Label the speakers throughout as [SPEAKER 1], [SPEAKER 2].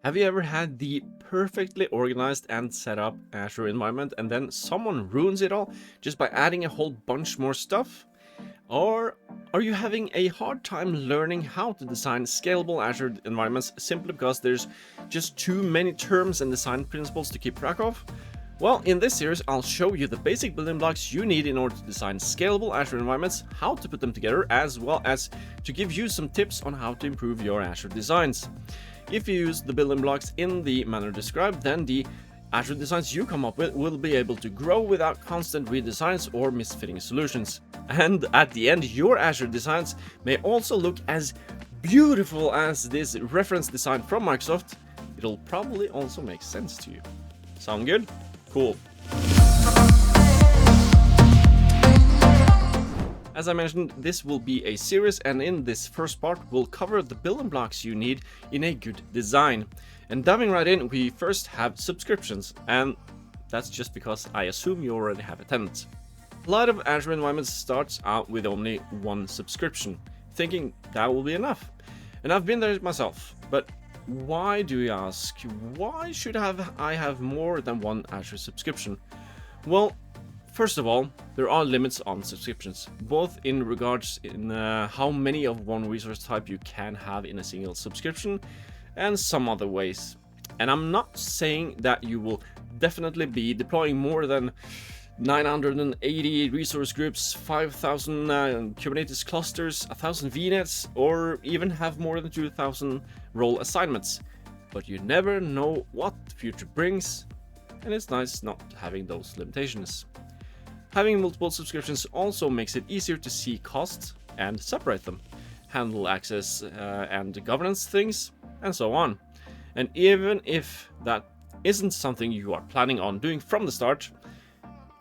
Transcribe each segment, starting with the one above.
[SPEAKER 1] Have you ever had the perfectly organized and set up Azure environment and then someone ruins it all just by adding a whole bunch more stuff? Or are you having a hard time learning how to design scalable Azure environments simply because there's just too many terms and design principles to keep track of? Well, in this series, I'll show you the basic building blocks you need in order to design scalable Azure environments, how to put them together, as well as to give you some tips on how to improve your Azure designs. If you use the building blocks in the manner described, then the Azure designs you come up with will be able to grow without constant redesigns or misfitting solutions. And at the end, your Azure designs may also look as beautiful as this reference design from Microsoft. It'll probably also make sense to you. Sound good? Cool. As I mentioned, this will be a series, and in this first part, we'll cover the building blocks you need in a good design. And diving right in, we first have subscriptions, and that's just because I assume you already have a tenant. A lot of Azure environments starts out with only one subscription, thinking that will be enough. And I've been there myself, but why, do you ask? Why should I have more than one Azure subscription? Well, first of all, there are limits on subscriptions, both in regards in how many of one resource type you can have in a single subscription, and some other ways. And I'm not saying that you will definitely be deploying more than 980 resource groups, 5,000 Kubernetes clusters, 1,000 VNets, or even have more than 2,000 role assignments. But you never know what the future brings, and it's nice not having those limitations. Having multiple subscriptions also makes it easier to see costs and separate them, handle access and governance things, and so on. And even if that isn't something you are planning on doing from the start,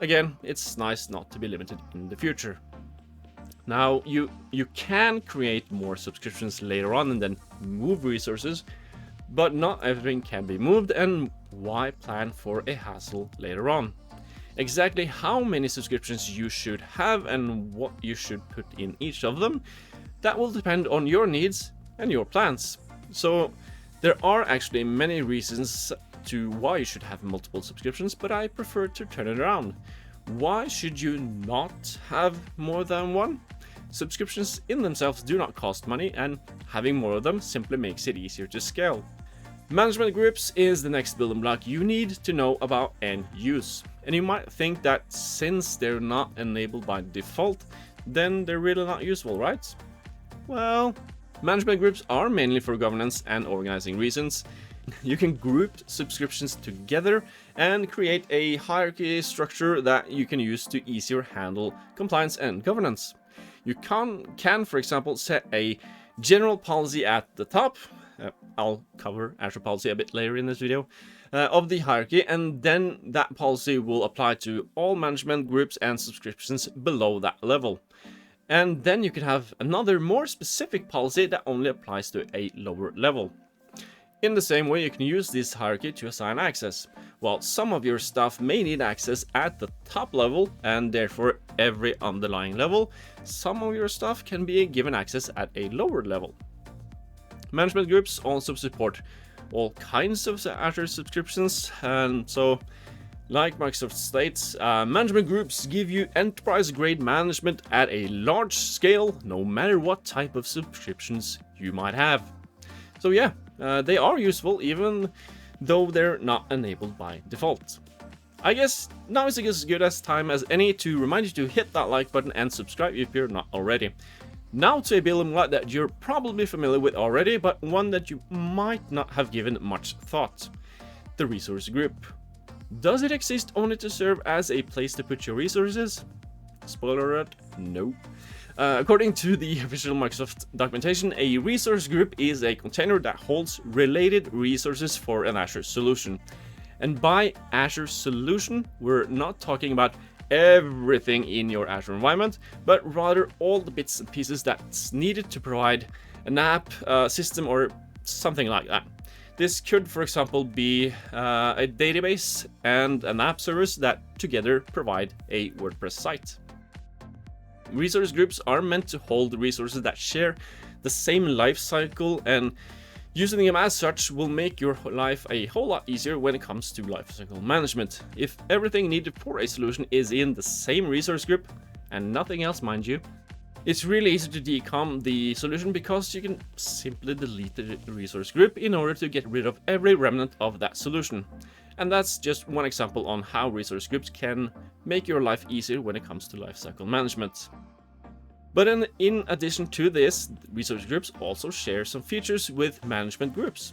[SPEAKER 1] again, it's nice not to be limited in the future. Now, you can create more subscriptions later on and then move resources, but not everything can be moved, and why plan for a hassle later on? Exactly how many subscriptions you should have and what you should put in each of them, that will depend on your needs and your plans. So there are actually many reasons to why you should have multiple subscriptions, but I prefer to turn it around. Why should you not have more than one? Subscriptions in themselves do not cost money, and having more of them simply makes it easier to scale. Management groups is the next building block you need to know about and use. And you might think that since they're not enabled by default, then they're really not useful, right? Well, management groups are mainly for governance and organizing reasons. You can group subscriptions together and create a hierarchy structure that you can use to easier handle compliance and governance. You can, for example, set a general policy at the top. I'll cover Azure policy a bit later in this video, of the hierarchy, and then that policy will apply to all management groups and subscriptions below that level. And then you can have another more specific policy that only applies to a lower level. In the same way, you can use this hierarchy to assign access. While some of your stuff may need access at the top level, and therefore every underlying level, some of your stuff can be given access at a lower level. Management groups also support all kinds of Azure subscriptions, and so, like Microsoft states, management groups give you enterprise-grade management at a large scale, no matter what type of subscriptions you might have. So yeah, they are useful even though they're not enabled by default. I guess now is as good as time as any to remind you to hit that like button and subscribe if you're not already. Now to a building block that you're probably familiar with already, but one that you might not have given much thought: the resource group. Does it exist only to serve as a place to put your resources? Spoiler alert, no. According to the official Microsoft documentation, a resource group is a container that holds related resources for an Azure solution. And by Azure solution, we're not talking about everything in your Azure environment, but rather all the bits and pieces that's needed to provide an app, system, or something like that. This could, for example, be a database and an app service that together provide a WordPress site. Resource groups are meant to hold resources that share the same life cycle and Using them as such will make your life a whole lot easier when it comes to lifecycle management. If everything needed for a solution is in the same resource group, and nothing else mind you, it's really easy to decom the solution because you can simply delete the resource group in order to get rid of every remnant of that solution. And that's just one example on how resource groups can make your life easier when it comes to lifecycle management. But in addition to this, resource groups also share some features with management groups.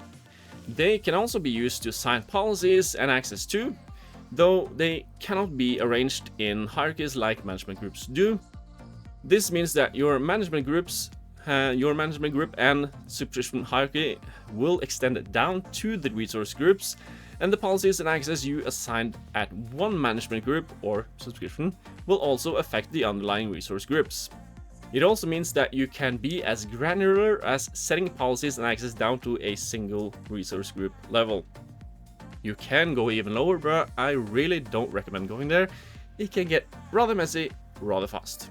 [SPEAKER 1] They can also be used to assign policies and access to, though they cannot be arranged in hierarchies like management groups do. This means that your management group and subscription hierarchy will extend down to the resource groups, and the policies and access you assigned at one management group or subscription will also affect the underlying resource groups. It also means that you can be as granular as setting policies and access down to a single resource group level. You can go even lower, but I really don't recommend going there. It can get rather messy rather fast.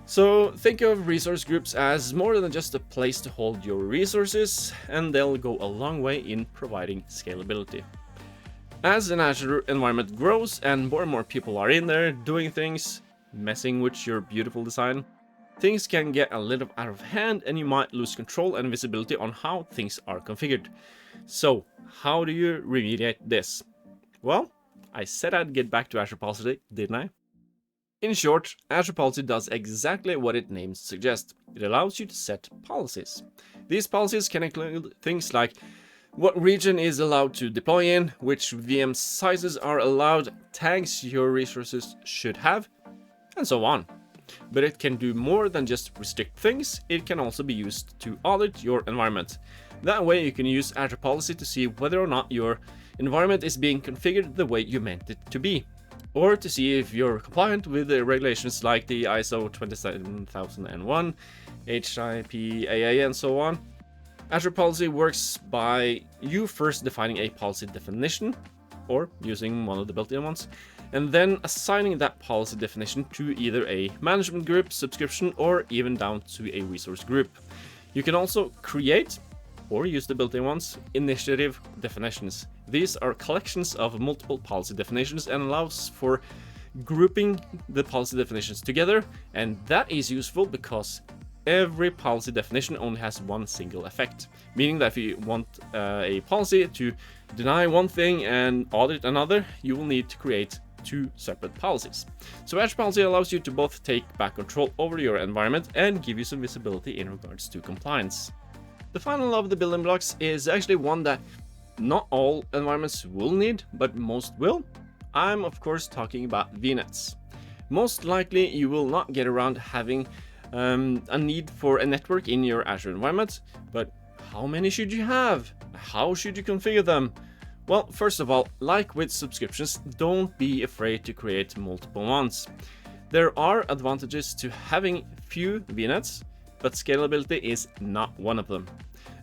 [SPEAKER 1] So think of resource groups as more than just a place to hold your resources, and they'll go a long way in providing scalability. As an Azure environment grows and more people are in there doing things, messing with your beautiful design, things can get a little out of hand and you might lose control and visibility on how things are configured. So, how do you remediate this? Well, I said I'd get back to Azure Policy, didn't I? In short, Azure Policy does exactly what its name suggests. It allows you to set policies. These policies can include things like what region is allowed to deploy in, which VM sizes are allowed, tags your resources should have, and so on. But it can do more than just restrict things, it can also be used to audit your environment. That way you can use Azure Policy to see whether or not your environment is being configured the way you meant it to be, or to see if you're compliant with the regulations like the ISO 27001, HIPAA, and so on. Azure Policy works by you first defining a policy definition, or using one of the built-in ones, and then assigning that policy definition to either a management group, subscription, or even down to a resource group. You can also create, or use the built-in ones, initiative definitions. These are collections of multiple policy definitions and allows for grouping the policy definitions together, and that is useful because every policy definition only has one single effect, meaning that if you want a policy to deny one thing and audit another, you will need to create two separate policies. So Azure Policy allows you to both take back control over your environment and give you some visibility in regards to compliance. The final of the building blocks is actually one that not all environments will need, but most will. I'm of course talking about VNets. Most likely you will not get around having a need for a network in your Azure environment, but how many should you have? How should you configure them? Well, first of all, like with subscriptions, don't be afraid to create multiple ones. There are advantages to having few VNets, but scalability is not one of them.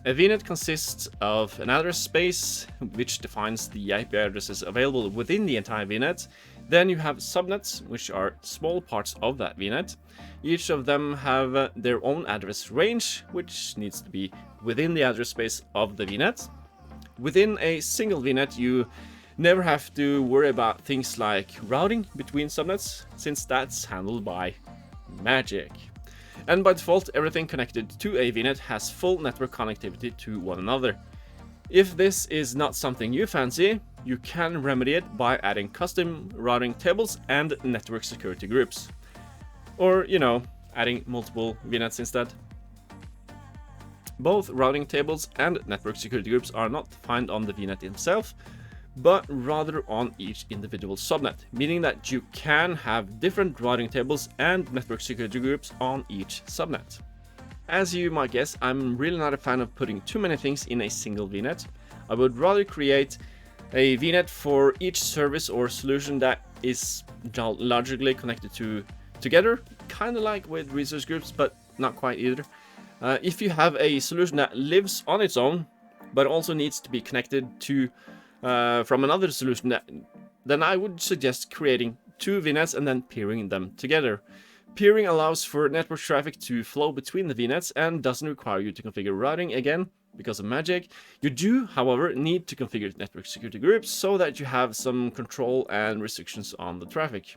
[SPEAKER 1] A VNet consists of an address space, which defines the IP addresses available within the entire VNet. Then you have subnets, which are small parts of that VNet. Each of them have their own address range, which needs to be within the address space of the VNet. Within a single VNet, you never have to worry about things like routing between subnets, since that's handled by magic. And by default, everything connected to a VNet has full network connectivity to one another. If this is not something you fancy, you can remedy it by adding custom routing tables and network security groups. Or, adding multiple VNets instead. Both routing tables and network security groups are not defined on the VNet itself, but rather on each individual subnet, meaning that you can have different routing tables and network security groups on each subnet. As you might guess, I'm really not a fan of putting too many things in a single VNet. I would rather create a VNet for each service or solution that is logically connected together, kind of like with resource groups, but not quite either. If you have a solution that lives on its own, but also needs to be connected to from another solution, then I would suggest creating two VNets and then peering them together. Peering allows for network traffic to flow between the VNets and doesn't require you to configure routing again, because of magic. You do, however, need to configure network security groups so that you have some control and restrictions on the traffic.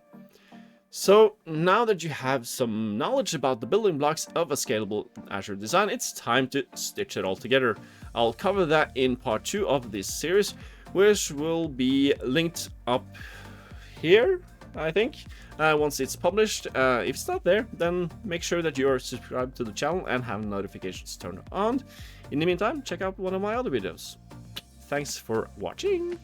[SPEAKER 1] So now that you have some knowledge about the building blocks of a scalable Azure design, it's time to stitch it all together. I'll cover that in part 2 of this series, which will be linked up here, I think, once it's published. If it's not there, then make sure that you are subscribed to the channel and have notifications turned on. In the meantime, check out one of my other videos. Thanks for watching!